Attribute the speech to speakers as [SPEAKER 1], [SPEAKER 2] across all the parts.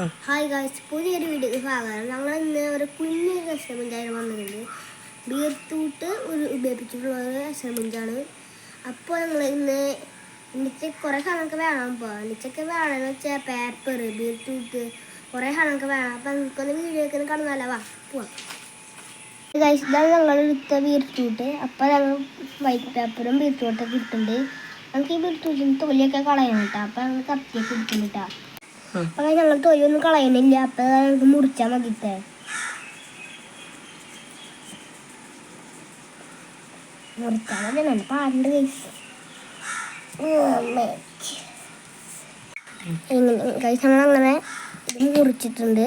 [SPEAKER 1] Hi guys, പുതിയൊരു video സ്വാഗതം. ഞങ്ങൾ ഇന്ന് ഒരു കുഞ്ഞു അസൈൻമെൻറ്റാണ് വന്നിട്ടുണ്ട്. ബീറ്റ്റൂട്ട് ഉപയോഗിച്ചിട്ടുള്ള ഒരു അസൈൻമെൻറ്റാണ്. അപ്പോൾ ഞങ്ങൾ എനിക്ക് കുറേ സാധനമൊക്കെ വേണം. ഇപ്പോൾ എനിക്കൊക്കെ വേണമെന്ന് വെച്ചാൽ പേപ്പർ, ബീറ്റ്റൂട്ട് കുറേ സാധനമൊക്കെ വേണം. അപ്പോൾ നമുക്കൊന്ന് വീഡിയോ ഒക്കെ കാണുന്നതല്ല. വാ പോവാം. ഗായ്സ്, ഇതാണ് ഞങ്ങൾ എടുത്ത ബീറ്റ്റൂട്ട്. അപ്പോൾ ഞങ്ങൾ വൈറ്റ് പേപ്പറും ബീറ്റ്റൂട്ടൊക്കെ ഇട്ടിട്ടുണ്ട്. നമുക്ക് ഈ ബീറ്റ്റൂട്ടിന് തൊലിയൊക്കെ കളയണം കേട്ടോ. അപ്പോൾ ഞങ്ങൾ കത്തിയൊക്കെ ഇട്ടിട്ടുണ്ട് കേട്ടോ. അപ്പൊ ഞങ്ങൾ തൊലിയൊന്നും കളയണില്ല. അപ്പൊ നമുക്ക് മുറിച്ചാൽ മതിട്ടേ. മുറിച്ചാൽ മതി, നല്ല പാടുണ്ട് ഞങ്ങളങ്ങനെ ഇത് മുറിച്ചിട്ടുണ്ട്.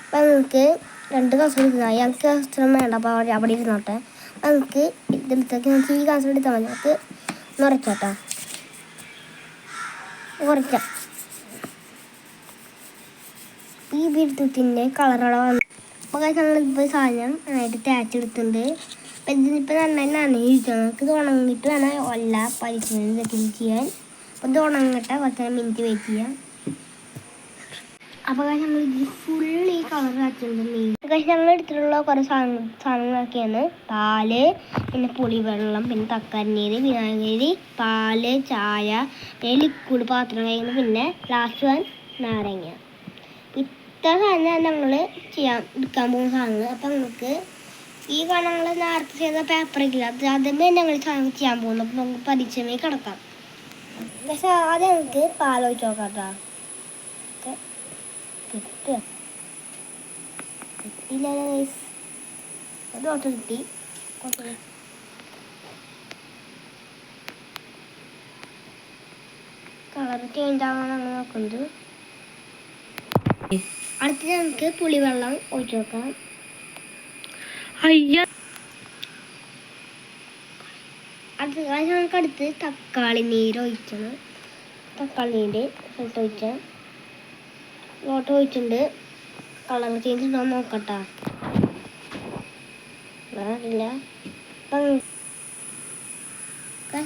[SPEAKER 1] അപ്പൊ നമുക്ക് 2 കഷ്ണം എടുത്താൽ ഞങ്ങൾക്ക് കഷ്ണം വേണ്ട. അപ്പൊ അവിടെ ഇരുന്നോട്ടെ. അപ്പൊ നമുക്ക് ഇതെടുത്തേക്ക് നമുക്ക് ഈ കഷ്ണം എടുത്താൽ മതി. നമുക്ക് മുറിച്ചോട്ടോ, കുറയ്ക്കാം. ഈ ബീറ്റ്റൂട്ടിൻ്റെ കളറോടെ വന്നു. അപ്പോൾ ഞങ്ങളിപ്പോൾ സാധനം നന്നായിട്ട് തേച്ചെടുത്തിട്ടുണ്ട്. അപ്പം ഇതിനിപ്പോൾ നന്നായി നനയിരിക്കണം. നമുക്ക് ഇത് ഉണങ്ങിയിട്ട് വേണം എല്ലാ പരിശീലനം ഇതൊക്കെ ചെയ്യാൻ. അപ്പോൾ ഇത് ഉണങ്ങട്ടെ, കുറച്ച് മിനിറ്റ് വെയിറ്റ് ചെയ്യാം. അപ്പോൾ ഞങ്ങൾ ഇത് ഫുൾ ഈ കളർ കാച്ചിട്ടുണ്ട്. ഞങ്ങൾ എടുത്തിട്ടുള്ള കുറേ സാധനങ്ങളൊക്കെയാണ് പാല്, പിന്നെ പുളിവെള്ളം, പിന്നെ തക്കാളിനീര്, വിനാഗിരി, പാല്, ചായ, പിന്നെ ലിക്വിഡ് പാത്രം കഴിയുന്നത്, പിന്നെ ലാസ്റ്റ് നാരങ്ങ. ഇത്ര സാധനം ഞങ്ങൾ എടുക്കാൻ പോകുന്ന സാധനങ്ങൾ. അപ്പം നമുക്ക് ഈ ഞങ്ങൾ നേരത്തെ ചെയ്ത പേപ്പറില്ല, അതിന് ഞങ്ങൾ ചെയ്യാൻ പോകുന്നു. അപ്പം നമുക്ക് പരീക്ഷമായി കിടക്കാം. പക്ഷെ ആദ്യം നമുക്ക് പാലൊഴിച്ച് നോക്കാം കേട്ടോ. കിട്ടിയില്ല, ഒരു ഓട്ടം കിട്ടി. കളർ ചേഞ്ച് ആവാനാണ് നോക്കുന്നത്. അടുത്ത നമുക്ക് പുളിവെള്ളം ഒഴിച്ചു നോക്കാം. നമുക്ക് അടുത്ത് തക്കാളി നീര് ഒഴിക്കണം. തക്കാളി നീര് സ്ഥലത്ത് ഒഴിച്ചാൽ ലോട്ട് ഒഴിച്ചിട്ടുണ്ട്. കളർ ചേഞ്ച് ഉണ്ടോ നോക്കട്ടാ. ഇല്ല. അപ്പം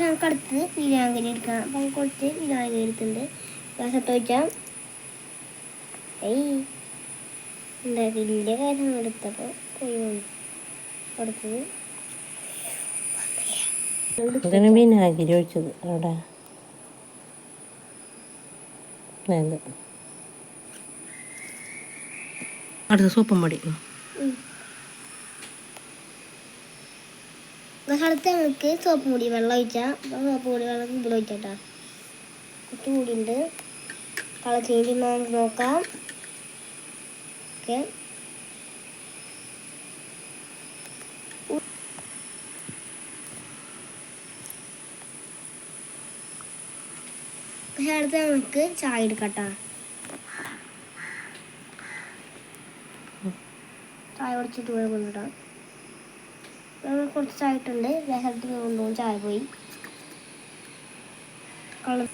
[SPEAKER 1] നമുക്ക് അടുത്ത് വിനാഗിരി എടുക്കണം. അപ്പം കുറച്ച് വിനാഗിരി എടുത്തിട്ടുണ്ട്. സ്ഥലത്ത് ഒഴിച്ചാൽ വലിയ കാര്യം എടുത്തപ്പോൾ കൊടുത്തത്
[SPEAKER 2] വിനാഗിരി ഒഴിച്ചത് അവിടെ അടുത്ത സോപ്പും പൊടി.
[SPEAKER 1] അടുത്ത് നമുക്ക് സോപ്പ് പൊടി വെള്ളം ഒഴിച്ചാൽ സോപ്പ് പൊടി വെള്ളം ഇവിടെ ഒഴിച്ചാട്ടാ. കുറച്ച് കൂടിയുണ്ട്. കളർ ചേഞ്ച് നമുക്ക് നോക്കാം. ഓക്കെ, പക്ഷെ അടുത്ത് നമുക്ക് ചായ എടുക്കട്ടാ. ചായ കുടിച്ചിട്ട് പോയി കൊണ്ടിടാം. കുറച്ച് ചായ ഇട്ടുണ്ട്. സ്ഥലത്ത് കൊണ്ടുപോകും. ചായ പോയി. കളർ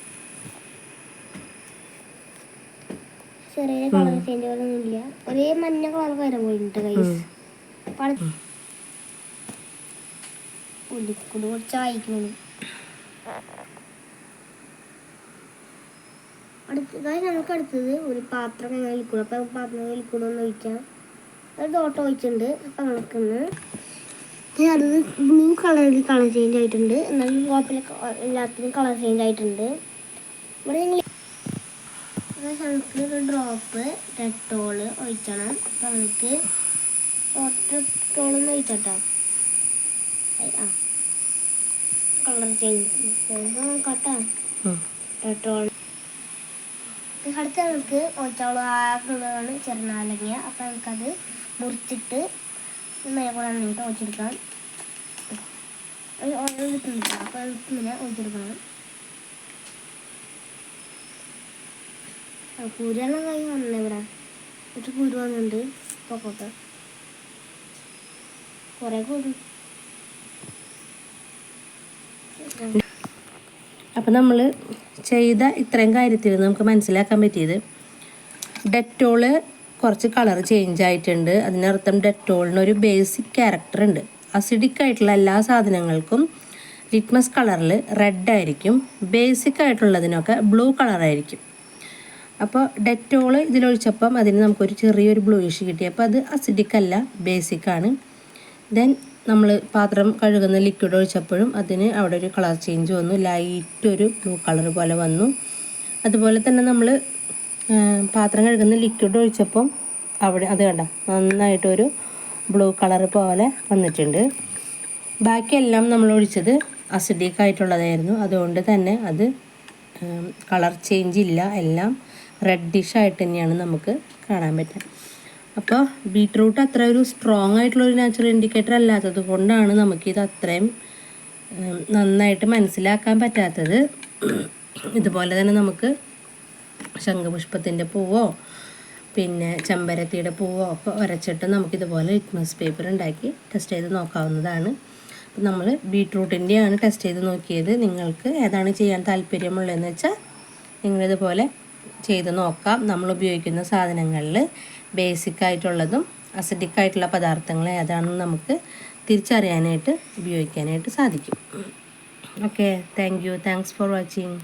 [SPEAKER 1] ചെറിയ കളർ ചേഞ്ച് ഒന്നുമില്ല. ഒരേ മഞ്ഞ കളർ വരാൻ പോയിട്ടുണ്ട് ഗൈസ്. ഉള്ളിക്കൂട് കുറച്ച് അയക്കുന്നു. നമുക്ക് അടുത്തത് ഒരു പാത്രം ലിക്വിഡ്. അപ്പം പാത്രം ലിക്വിഡ് ഒന്ന് ഒഴിക്കാം. ഒരു ഡോട്ട് ഒഴിച്ചിട്ടുണ്ട്. അപ്പം നമുക്കൊന്ന് അടുത്ത് ബ്ലൂ കളറിൽ കളർ ചേഞ്ച് ആയിട്ടുണ്ട്. എന്നാലും കുഴപ്പമില്ല, എല്ലാത്തിനും കളർ ചേഞ്ച് ആയിട്ടുണ്ട്. ഇവിടെ നമുക്ക് ഒരു ഡ്രോപ്പ് ഡെറ്റോള് ഒഴിക്കണം. അപ്പം നമുക്ക് ഡെറ്റോളൊന്ന് ഒഴിച്ചോട്ടോ. കളർ ചേഞ്ച് നോക്കട്ടോ. ഡെറ്റോൾ അടുത്ത് നമുക്ക് ഒഴിച്ചോളാണ് ചെറുനാരങ്ങ. അപ്പം നമുക്കത് മുറിച്ചിട്ട് മേലെ നന്നായിട്ട് ഒഴിച്ചെടുക്കാം. ഓയിൽ കിട്ടുന്നില്ല. അപ്പം നമുക്ക് ഇങ്ങനെ ഒഴിച്ചെടുക്കണം. കുരുവെള്ളം കഴിഞ്ഞ് വന്നേ. ഇവിടെ ഒരു കുരു വന്നിട്ടുണ്ട്. പൊക്കോട്ടെ, കുറേ കുരു.
[SPEAKER 2] അപ്പം നമ്മൾ ചെയ്ത ഇത്രയും കാര്യത്തിൽ നമുക്ക് മനസ്സിലാക്കാൻ പറ്റിയത് ഡെറ്റോള് കുറച്ച് കളർ ചേഞ്ച് ആയിട്ടുണ്ട്. അതിനർത്ഥം ഡെറ്റോളിനൊരു ബേസിക് ക്യാരക്ടർ ഉണ്ട്. അസിഡിക് ആയിട്ടുള്ള എല്ലാ സാധനങ്ങൾക്കും ലിറ്റ്മസ് കളറിൽ റെഡ് ആയിരിക്കും. ബേസിക് ആയിട്ടുള്ളതിനൊക്കെ ബ്ലൂ കളറായിരിക്കും. അപ്പോൾ ഡെറ്റോൾ ഇതിലൊഴിച്ചപ്പം അതിന് നമുക്കൊരു ചെറിയൊരു ബ്ലൂയിഷ് കിട്ടി. അപ്പോൾ അത് അസിഡിക് അല്ല, ബേസിക്കാണ്. ദെൻ നമ്മൾ പാത്രം കഴുകുന്ന ലിക്വിഡ് ഒഴിച്ചപ്പോഴും അതിന് അവിടെ ഒരു കളർ ചേഞ്ച് വന്നു, ലൈറ്റ് ഒരു ബ്ലൂ കളർ പോലെ വന്നു. അതുപോലെ തന്നെ നമ്മൾ പാത്രം കഴുകുന്ന ലിക്വിഡ് ഒഴിച്ചപ്പം അവിടെ അത് കണ്ട നന്നായിട്ടൊരു ബ്ലൂ കളർ പോലെ വന്നിട്ടുണ്ട്. ബാക്കിയെല്ലാം നമ്മൾ ഒഴിച്ചത് അസിഡിക് ആയിട്ടുള്ളതായിരുന്നു, അതുകൊണ്ട് തന്നെ അത് കളർ ചേഞ്ച് ഇല്ല, എല്ലാം റെഡിഷ് ആയിട്ട് തന്നെയാണ് നമുക്ക് കാണാൻ പറ്റുക. അപ്പോൾ ബീട്രൂട്ട് അത്ര ഒരു സ്ട്രോങ് ആയിട്ടുള്ളൊരു നാച്ചുറൽ ഇൻഡിക്കേറ്റർ അല്ലാത്തത് കൊണ്ടാണ് നമുക്കിത് അത്രയും നന്നായിട്ട് മനസ്സിലാക്കാൻ പറ്റാത്തത്. ഇതുപോലെ തന്നെ നമുക്ക് ശംഖുപുഷ്പത്തിൻ്റെ പൂവോ പിന്നെ ചെമ്പരത്തിയുടെ പൂവോ ഒക്കെ ഉരച്ചിട്ട് നമുക്കിതുപോലെ ലിറ്റ്മസ് പേപ്പർ ഉണ്ടാക്കി ടെസ്റ്റ് ചെയ്ത് നോക്കാവുന്നതാണ്. അപ്പം നമ്മൾ ബീട്രൂട്ടിൻ്റെയാണ് ടെസ്റ്റ് ചെയ്ത് നോക്കിയത്. നിങ്ങൾക്ക് ഏതാണ് ചെയ്യാൻ താല്പര്യമുള്ളതെന്ന് വെച്ചാൽ നിങ്ങളിതുപോലെ ചെയ്ത് നോക്കാം. നമ്മൾ ഉപയോഗിക്കുന്ന സാധനങ്ങളിൽ ബേസിക് ആയിട്ടുള്ളതും അസിഡിക് ആയിട്ടുള്ള പദാർത്ഥങ്ങൾ ഏതാണെന്ന് നമുക്ക് തിരിച്ചറിയാനായിട്ട് ഉപയോഗിക്കാനായിട്ട് സാധിക്കും. Okay, thanks for watching.